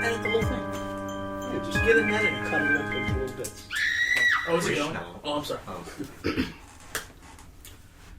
edit the whole thing. Yeah, just get an edit and cut it up into little bits. Oh, is it going? Oh, I'm sorry.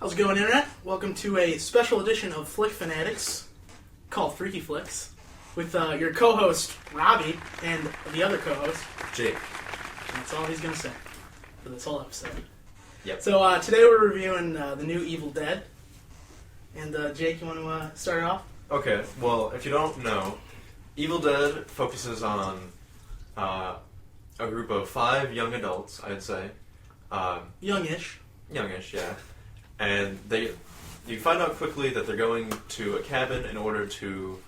How's it going, Internet? Welcome to a special edition of Flick Fanatics called Freaky Flicks with your co-host, Robby, and the other co-host, Jake. That's all he's going to say for this whole episode. Yep. So today we're reviewing the new Evil Dead. And Jake, you want to start it off? Okay, well, if you don't know, Evil Dead focuses on a group of 5 young adults, I'd say. Youngish. Youngish, yeah. And you find out quickly that they're going to a cabin in order to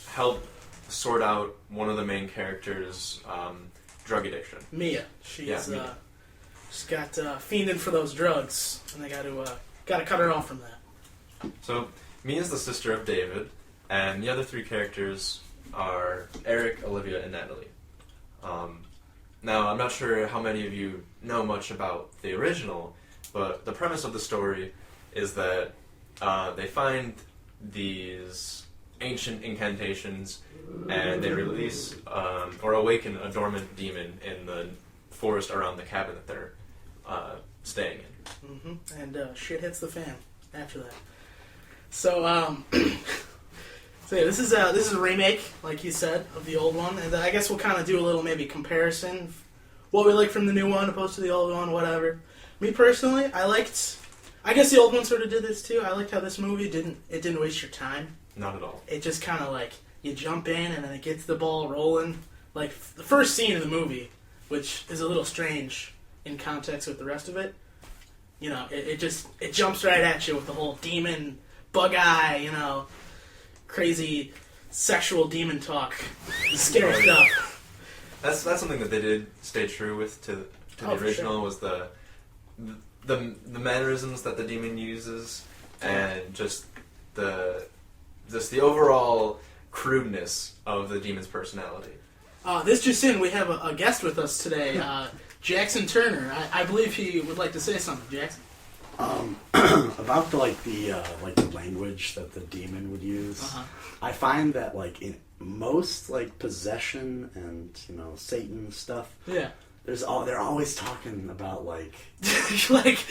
help sort out one of the main characters' drug addiction. Mia. She's Mia. She's got fiending for those drugs, and they got to cut her off from that. So, Mia's the sister of David, and the other 3 characters are Eric, Olivia, and Natalie. Now, I'm not sure how many of you know much about the original, but the premise of the story is that they find these ancient incantations, and they release or awaken a dormant demon in the forest around the cabin that they're staying in. Mm-hmm. And shit hits the fan after that. So, so yeah, this is a remake, like you said, of the old one, and I guess we'll kind of do a little maybe comparison, what we like from the new one opposed to the old one, whatever. Me personally, I guess the old one sort of did this too. I liked how this movie didn't waste your time. Not at all. It just kind of like you jump in and then it gets the ball rolling. Like the first scene of the movie, which is a little strange in context with the rest of it. You know, it jumps right at you with the whole demon, bug eye, you know, crazy sexual demon talk, scary stuff. That's something that they did stay true with to the original, sure. Was the mannerisms that the demon uses, and just the overall crudeness of the demon's personality. This just in, we have a guest with us today, Jackson Turner. I believe he would like to say something. Jackson. About the language that the demon would use. Uh-huh. I find that in most possession and Satan stuff. Yeah. They're always talking about like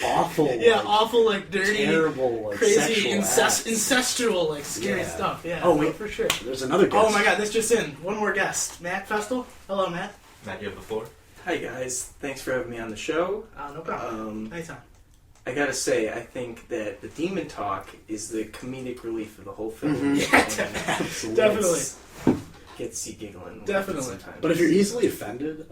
awful, awful, dirty, terrible, crazy, sexual incestual, scary stuff. Yeah. Oh wait, for sure. There's another guest. Oh my God, this just in. One more guest, Matt Festal. Hello, Matt. Matt, you have the floor. Hi guys, thanks for having me on the show. No problem. Anytime. I gotta say, I think that the demon talk is the comedic relief of the whole film. Mm-hmm. Yeah, absolutely. Definitely. Gets you giggling. Definitely. Sometimes. But if you're easily offended,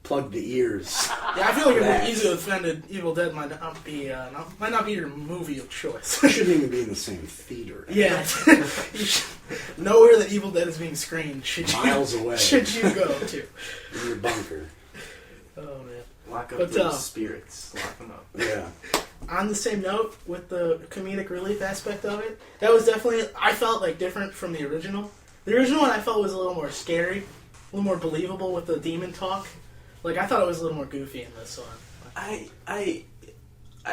plug the ears. Yeah, I feel like if you're easily offended, Evil Dead might not be your movie of choice. It shouldn't even be in the same theater. Yeah. Nowhere that Evil Dead is being screened should miles away. Should you go to? In your bunker. Oh man. Lock up those spirits. Lock them up. Yeah. On the same note, with the comedic relief aspect of it, that was definitely, I felt different from the original. The original one I felt was a little more scary, a little more believable with the demon talk. I thought it was a little more goofy in this one. I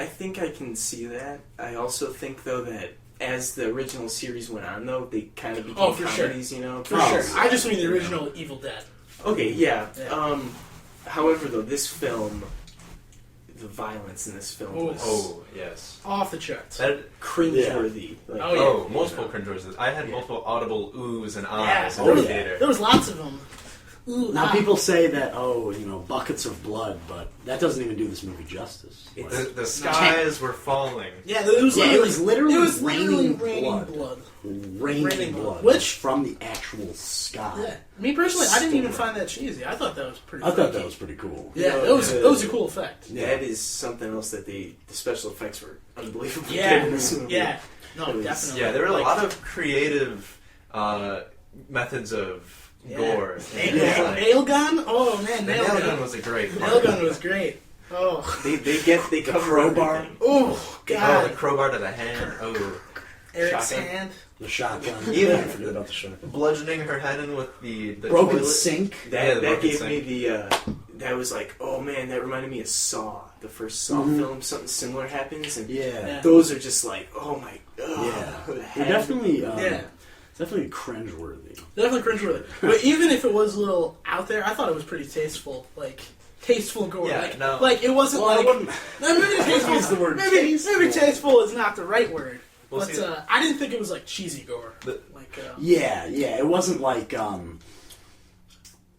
think I can see that. I also think though that as the original series went on, though, they kind of became comedies, sure. For sure. I just mean the original Evil Dead. Okay, yeah. However, though, this film, the violence in this film was... Oh, yes. Off the charts. Cringeworthy. Yeah. Multiple cringeworthy. I had multiple audible oohs and ahs in the theater. There was lots of them. Ooh, now people say that, buckets of blood, but that doesn't even do this movie justice. The skies were falling. Yeah, it was literally raining blood. Raining blood. Which from the actual sky. Yeah. Me personally, I didn't even find that cheesy. I thought that was pretty I thought that was pretty cool. Yeah, it was a cool effect. Yeah. That is something else that the special effects were unbelievable. Yeah. In this movie. Yeah. No, definitely. Yeah, there were a lot of creative methods of gore. Nail gun? Oh man, nail gun was a great part. Nail gun was great. Oh. They cover crowbar. Oh God. Oh, the crowbar to the hand. Oh. Eric's shotgun. hand. The shotgun. Even I forget about the shotgun. Bludgeoning her head in with the broken toilet. sink. That gave me the. That was oh man, that reminded me of Saw, the first Saw film. Something similar happens, and yeah, those are just oh my god. Yeah, they're definitely. definitely cringeworthy. Definitely cringeworthy. But even if it was a little out there, I thought it was pretty tasteful. Like, tasteful gore. Yeah, like, no. like, it wasn't Well, I like... wouldn't Maybe tasteful use the word maybe tasteful. tasteful is not the right word. Well, But see, I didn't think it was, like, cheesy gore. Yeah, it wasn't like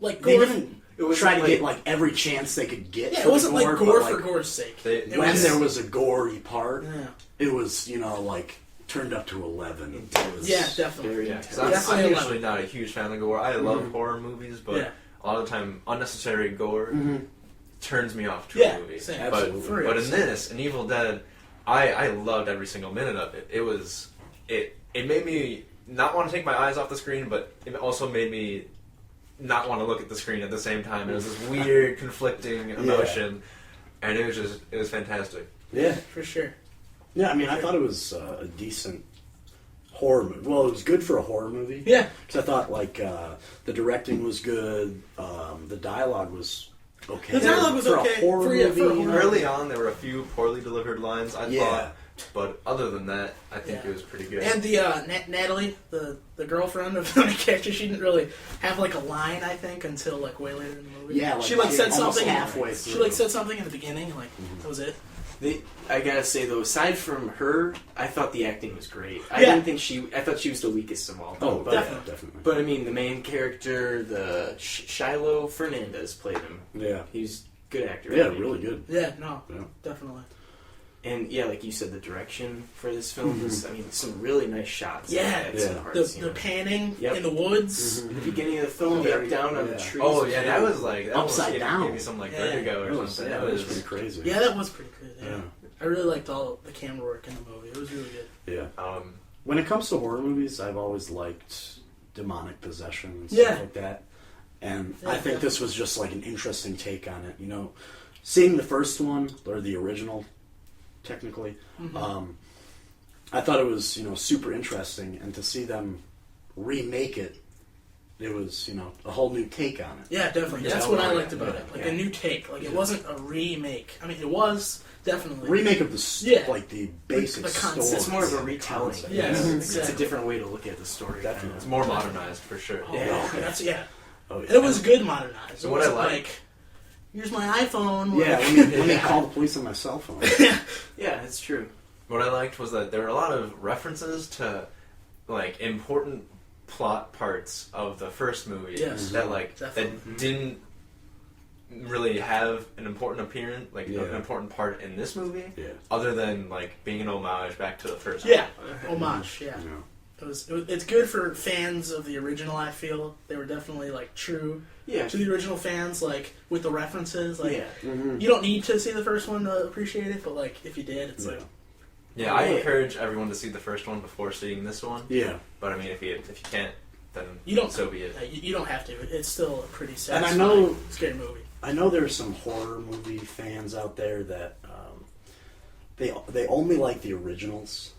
Like they gore... didn't It was try to like- get like every chance they could get. Yeah, for it wasn't the like gore, gore but, for like, gore's sake. They- It when was, there was a gory part, Yeah. it was like turned up to 11. It was, Yeah, definitely. Very Yeah, intense. 'cause I'm Definitely usually not a huge fan of gore. I love horror movies, but Yeah. a lot of the time, unnecessary gore turns me off to Yeah, a movie. same. Absolutely. For real, But in same. this, in Evil Dead, I loved every single minute of it. It made me not want to take my eyes off the screen, but it also made me not want to look at the screen at the same time. It was this weird, conflicting emotion, and it was fantastic. Yeah. For sure. Yeah, I mean, I thought it was a decent horror movie. Well, it was good for a horror movie. Yeah. Because I thought, like, the directing was good. The dialogue was okay. The dialogue was for okay. a horror For- yeah, movie. for a you horror know? Early on, there were a few poorly delivered lines, I Yeah. thought, but other than that, I think Yeah. it was pretty good. And the Natalie, the girlfriend of the main character, she didn't really have like a line, I think, until like way later in the movie. Yeah, like, she like said almost something halfway She through. like said something in the beginning, and, like that was it. I gotta say though, aside from her, I thought the acting was great. I Yeah. didn't think I thought she was the weakest of all. Oh, but, definitely. But I mean, the main character, the Shiloh Fernandez played him. Yeah. He's a good actor. Yeah, I think. really good. Yeah, no, Yeah. definitely. And yeah, like you said, the direction for this film is, I mean, some really nice shots. At some Yeah. parts, The panning Yep. in the woods. At the beginning of the film, Very- up down on yeah. the trees. Oh yeah, that was like that Upside almost down. gave me some like Yeah. vertigo or That was, something. yeah, That that was was pretty crazy. Yeah, that was pretty good. Yeah. Yeah. I really liked all the camera work in the movie. It was really good. Yeah. When it comes to horror movies, I've always liked demonic possession and stuff Yeah. like that. And Yeah, I think this was just like an interesting take on it. You know, seeing the first one, or the original, technically, I thought it was, super interesting. And to see them remake it, it was, a whole new take on it. Yeah, definitely. Yeah, That's what I yeah, liked about yeah, it. Like yeah. a new take. Like it wasn't a remake. I mean, it was definitely Remake of the, Yeah. like the basic The concept. story. It's more of a the retelling. concept. Yeah. It's Exactly. a different way to look at the story. Definitely. It's more modernized for sure. Oh, Yeah. that's yeah. Oh, yeah. And it was good modernized. So It what I wasn't like- here's my iPhone. Yeah, like- let me call the police on my cell phone. Yeah, that's true. What I liked was that there were a lot of references to like important plot parts of the first movie Yes. that like Definitely. that didn't really have an important appearance, like Yeah. an important part in this movie, Yeah. other than like being an homage back to the first. Yeah, homage. Yeah, You know. it's good for fans of the original. I feel they were definitely like true Yeah. to the original fans, like with the references. Like Yeah. you don't need to see the first one to appreciate it, but like if you did, it's like Yeah, I Yeah. encourage everyone to see the first one before seeing this one. Yeah. But I mean, if you can't, then You don't- so be it. you don't have to. It's still a pretty And I satisfying, know- scary movie. I know there's some horror movie fans out there that they only like the originals,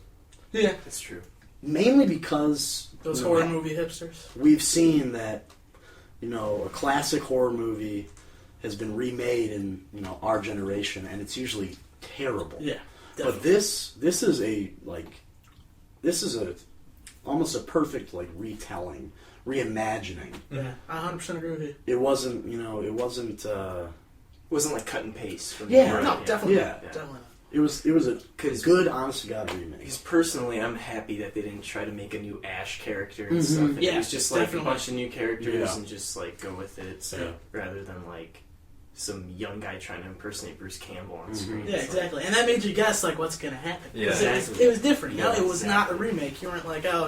Yeah, That's true. mainly because those you know, horror movie hipsters. we've seen that a classic horror movie has been remade in our generation, and it's usually terrible. Yeah, But definitely. this is a almost a perfect like retelling, reimagining. Yeah, I 100% agree with you. It wasn't it wasn't. Wasn't like cut and paste. From Yeah. the No, right, definitely, Yeah. definitely. not. It was a 'Cause- good, honest to God remake. Because personally, I'm happy that they didn't try to make a new Ash character and Mhm. stuff. And Yeah, it was just like definitely. a bunch of new characters Yeah. and just like go with it. Yeah. Rather than like some young guy trying to impersonate Bruce Campbell on Mhm. screen. Yeah, It's exactly. And that made you guess like what's gonna happen. 'Cause Yeah. Exactly. it was different. Yeah, It was not a exactly. remake. You weren't like, oh,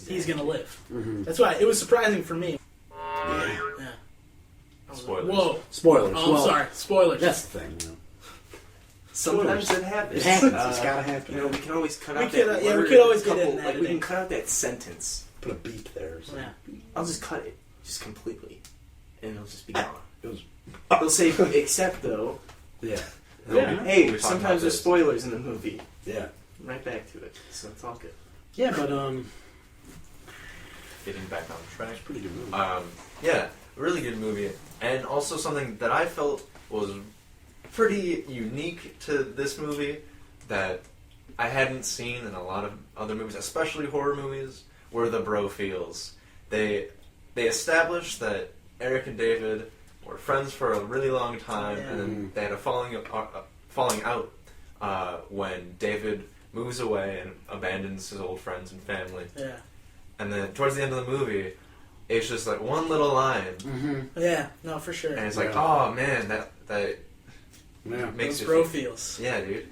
he's gonna live. Mm-hmm. That's why it was surprising for me. Yeah. Yeah. I was Spoilers. Like, whoa. Spoilers. Oh, I'm well, sorry. Spoilers. that's the thing. Sometimes it happens. It happens. It's gotta happen. We can always cut We out could, that yeah, we word, could always get couple, it in like we editing. can cut out that sentence. Put a beep there. So. Yeah. I'll just cut it, just completely, and it'll just be gone. It was. They'll say, except though, Yeah. Yeah. hey, We'll be talking sometimes about there's this. spoilers in the movie. Yeah. Right back to it. So it's all good. Yeah, but Getting back on track. it's a pretty good movie. Yeah, really good movie, and also something that I felt was pretty unique to this movie that I hadn't seen in a lot of other movies, especially horror movies, were the bro feels. They established that Eric and David were friends for a really long time, and then they had a falling out when David moves away and abandons his old friends and family. Yeah. And then towards the end of the movie, it's just like one little line. Mm-hmm. Yeah, no, for sure. And it's like, oh man, that makes Those you bro feel- feels. Yeah, dude.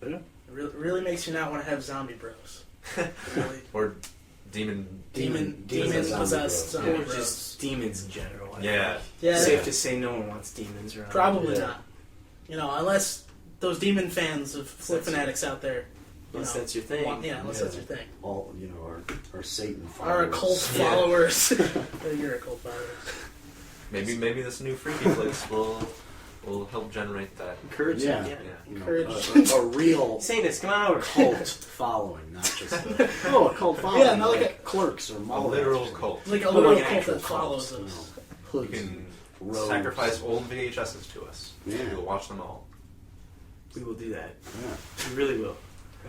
Yeah. It really makes you not want to have zombie bros. Really. Or demon possessed zombie Or bros. just demons in general. I Yeah. think. Yeah. Safe to say no one wants demons around. Probably Yeah. not. You know, unless those demon fans of Flick That's- Fanatics out there. Unless that's your thing. Unless that's your thing. All our Satan followers. Our occult followers. You're a cult follower. Maybe this new Freaky Flicks will help generate that. Encourage Yeah. them, You know, Encourage. a real Satanist, come on over. cult following, not just a cult following. Yeah, not like a- clerks or A Mullets. literal cult. Like a But little like an cult actual that follows cult, us. You Hoods can and robes. sacrifice old VHSs to us. Yeah. We'll watch them all. We will do that. Yeah. We really will.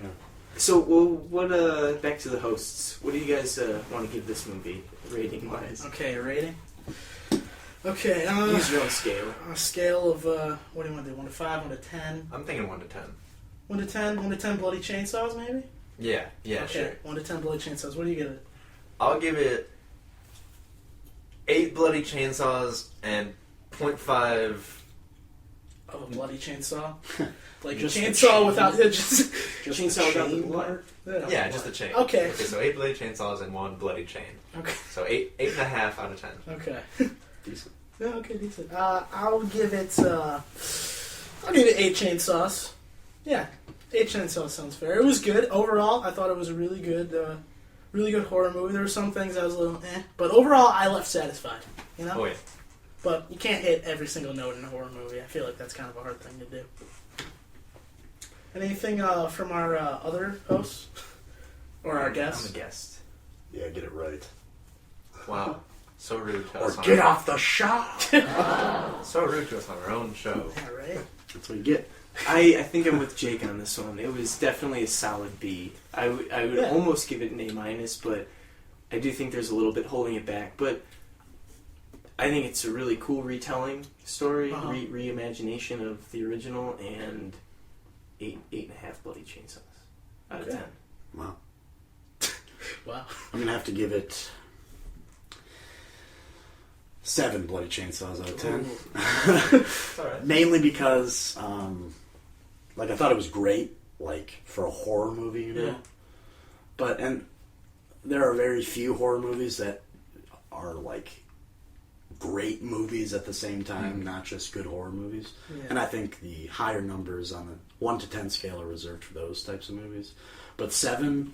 Yeah. So, what? Back to the hosts. What do you guys want to give this movie, rating wise? Okay, a rating? Okay, Use your own scale. on a scale of, what do you want to do? 1 to 5, 1 to 10? I'm thinking 1 to 10. 1 to 10? 1 to 10 bloody chainsaws, maybe? Yeah, Okay, sure. 1 to 10 bloody chainsaws. What do you give it? I'll give it 8 bloody chainsaws and 0.5. Of a bloody chainsaw? Like Just a the chainsaw chain? without... Just, Chainsaw without the chain blood. part? Yeah, just a chain. Okay. So 8 bloody chainsaws and 1 bloody chain. Okay. So 8.5 out of 10. Okay. Decent. Yeah, okay, decent. I'll give it 8 chainsaws. Yeah, 8 chainsaws sounds fair. It was good overall. I thought it was a really good horror movie. There were some things I was a little but overall I left satisfied. You know. Oh yeah. But you can't hit every single note in a horror movie. I feel like that's kind of a hard thing to do. Anything from our other hosts or our guests? I'm a guest. Yeah, get it right. Wow. So rude to Or us. get off the shot. So rude to us on our own show. Yeah, right. That's what you get. I think I'm with Jake on this one. It was definitely a solid B. I would Yeah. almost give it an A-, but I do think there's a little bit holding it back. But I think it's a really cool retelling story, Uh-huh. reimagination of the original, and 8.5 bloody chainsaws out of Okay. 10. Wow. Wow. I'm gonna have to give it 7 bloody chainsaws out of 10. It's alright. Mainly because, I thought it was great, for a horror movie, you know? Yeah. And there are very few horror movies that are, great movies at the same time, not just good horror movies. Yeah. And I think the higher numbers on the 1 to 10 scale are reserved for those types of movies. But 7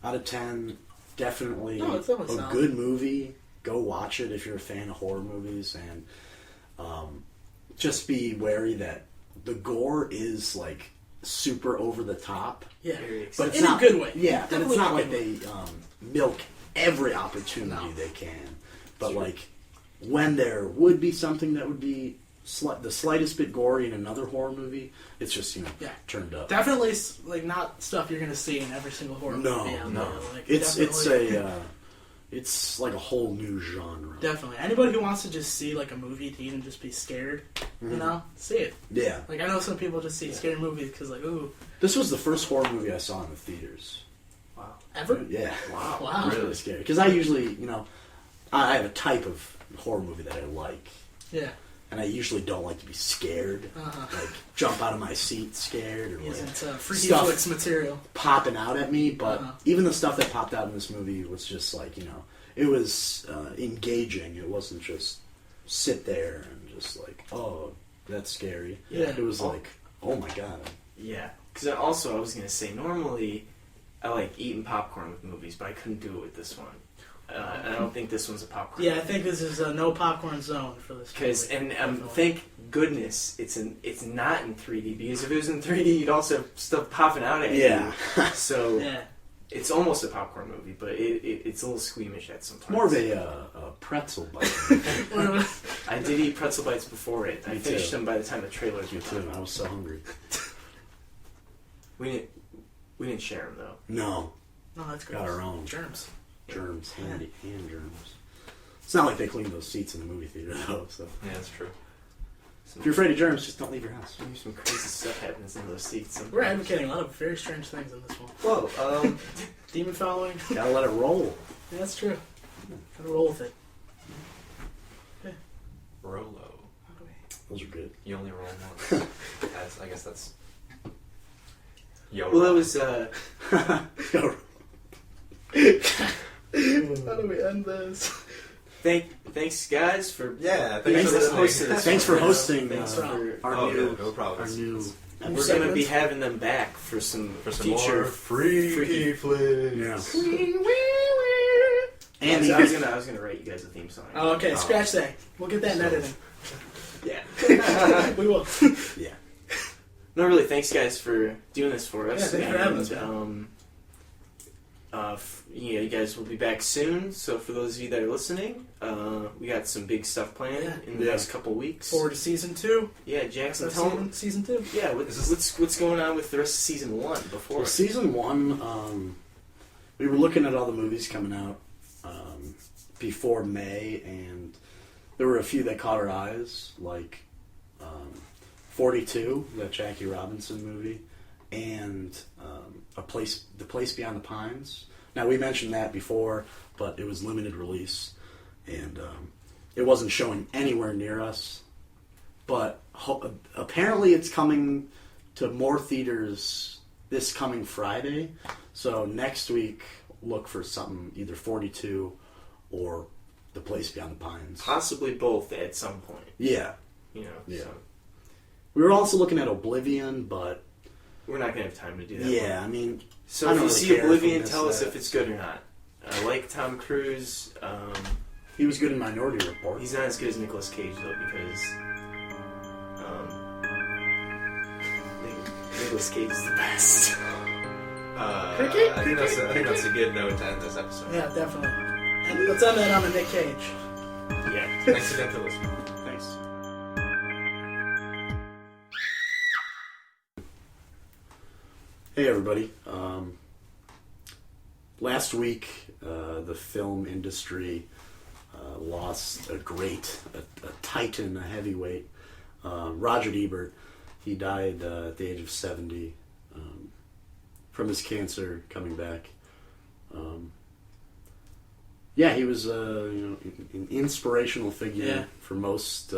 out of 10, definitely No, it's definitely a solid. good movie. Go watch it if you're a fan of horror movies, and just be wary that the gore is super over the top. Yeah. Very But exciting. it's In a not, good way. Yeah, and it's Definitely not in a like good they milk every opportunity No. they can. But Sure. when there would be something that would be the slightest bit gory in another horror movie, it's just Yeah. turned up. Definitely, not stuff you're gonna see in every single horror No, movie out no. there. It's definitely- it's like a whole new genre. Definitely. Anybody who wants to just see a movie to even just be scared, see it. Yeah, I know some people just see scary movies because ooh, this was the first horror movie I saw in the theaters. Wow. ever? Yeah, Wow. It was really scary because I usually, I have a type of horror movie that I like. Yeah. And I usually don't like to be scared, jump out of my seat scared, or Isn't Freaky stuff Flicks material. popping out at me. But Uh-huh. even the stuff that popped out in this movie was just it was engaging. It wasn't just sit there and just oh, that's scary. Yeah. It was oh my god. Yeah. Because also, I was going to say, normally I like eating popcorn with movies, but I couldn't do it with this one. And I don't think this one's a popcorn Yeah, I movie. think this is a no popcorn zone for this. Because movie. Definitely. thank goodness it's not in 3D, because if it was in 3D, you'd also have stuff popping out at Yeah, you. So Yeah. it's almost a popcorn movie, but it's a little squeamish at some parts. more of a pretzel bite. I did eat pretzel bites before it. I Me finished too. them by the time the trailers Me were too. done. I was so hungry. We didn't share them though. No, No, that's great. Got our own Germs. hand germs. It's not like they clean those seats in the movie theater though. So Yeah, that's true. if you're afraid of germs, just don't leave your house. Maybe some crazy stuff happens in those seats. Sometimes. We're advocating a lot of very strange things in this one. Whoa, Demon following. gotta let it roll. Yeah, that's true. Gotta roll with it. Rolo. Those are good. You only roll once. I guess that's. Yo. Well, that was. How do we end this? Thanks, guys, for Yeah, being thanks for the host listening. of this. Thanks for one. hosting Thanks for- our Oh, new, yeah, no problem. our new. We're going to be having them back for some future more freaky flicks. Yeah. And And I was gonna write you guys a theme song. Oh, okay. Scratch that. We'll get that in editing. Yeah. We will. yeah. No, really. Thanks, guys, for doing this for us. Yeah, thanks for having us, You guys will be back soon. So for those of you that are listening, we got some big stuff planned in the next couple weeks. Forward to season 2. Yeah, Jackson, That's tell them. season 2. Yeah, what's going on with the rest of season 1 before? Well, season 1, we were looking at all the movies coming out before May, and there were a few that caught our eyes, like 42, that Jackie Robinson movie, and The Place Beyond the Pines. Now, we mentioned that before, but it was limited release, and it wasn't showing anywhere near us. But apparently it's coming to more theaters this coming Friday. So next week, look for something, either 42 or The Place Beyond the Pines. Possibly both at some point. Yeah. You know. Yeah. So We were also looking at Oblivion, but we're not gonna have time to do that. yeah, one. I mean, So I if don't you really see care if we Oblivion, miss tell us that. if it's good or not. I like Tom Cruise. he was good in Minority Report. He's not as good as Nicolas Cage though, because Nicolas Cage is the best. Cricket? I think that's a good note to end this episode. Yeah, definitely. And let's end that on the Nick Cage. Yeah. Thanks again for listening. Thanks. Hey everybody. Last week, the film industry lost a titan, a heavyweight, Roger Ebert. He died at the age of 70 from his cancer, coming back. Yeah, he was an inspirational figure for most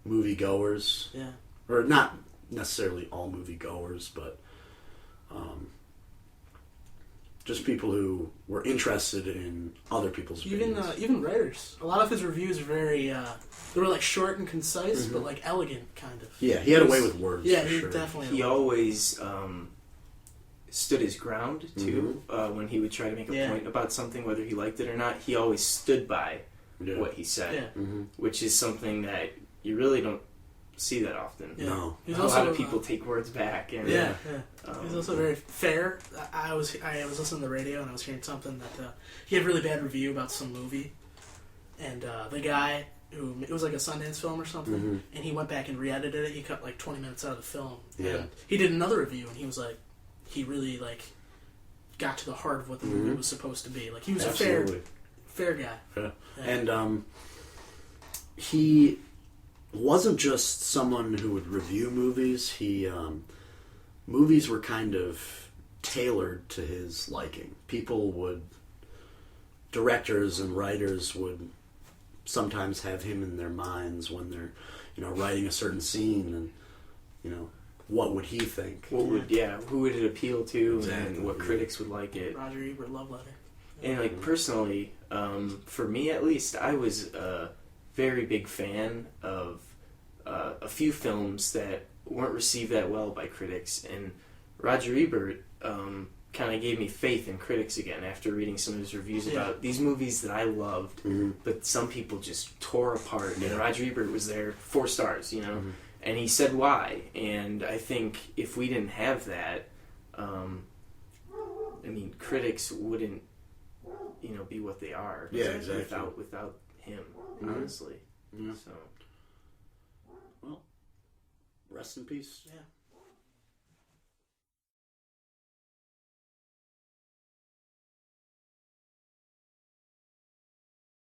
moviegoers. Yeah. Or not necessarily all moviegoers, but just people who were interested in other people's opinions. Even writers. A lot of his reviews are very, they were like short and concise, but like elegant, kind of. Yeah, he had a way with words. Yeah, for he sure. definitely. He always stood his ground too. When he would try to make a point about something, whether he liked it or not, he always stood by what he said, Yeah. which is something that you really don't see that often. Yeah. No. He's A also, lot of people take words back, and Yeah. um, He's also very fair. I was listening to the radio and I was hearing something that he had a really bad review about some movie, and the guy who it was like a Sundance film or something, and he went back and re-edited it. He cut like 20 minutes out of the film. Yeah. And he did another review and he was like, he really like got to the heart of what the movie was supposed to be. Like he was Absolutely. a fair guy. Yeah. Yeah. And he wasn't just someone who would review movies. He movies were kind of tailored to his liking. Directors and writers would sometimes have him in their minds when they're, writing a certain scene, and what would he think? who would it appeal to, Exactly, and what critics would like it. Roger Ebert love letter. And like personally, for me at least, I was a very big fan of a few films that weren't received that well by critics, and Roger Ebert kind of gave me faith in critics again after reading some of his reviews about these movies that I loved, but some people just tore apart. And Roger Ebert was there 4 stars, and he said why. And I think if we didn't have that, critics wouldn't, be what they are. Yeah, exactly. Without him, honestly. Yeah. So. Well, rest in peace. Yeah.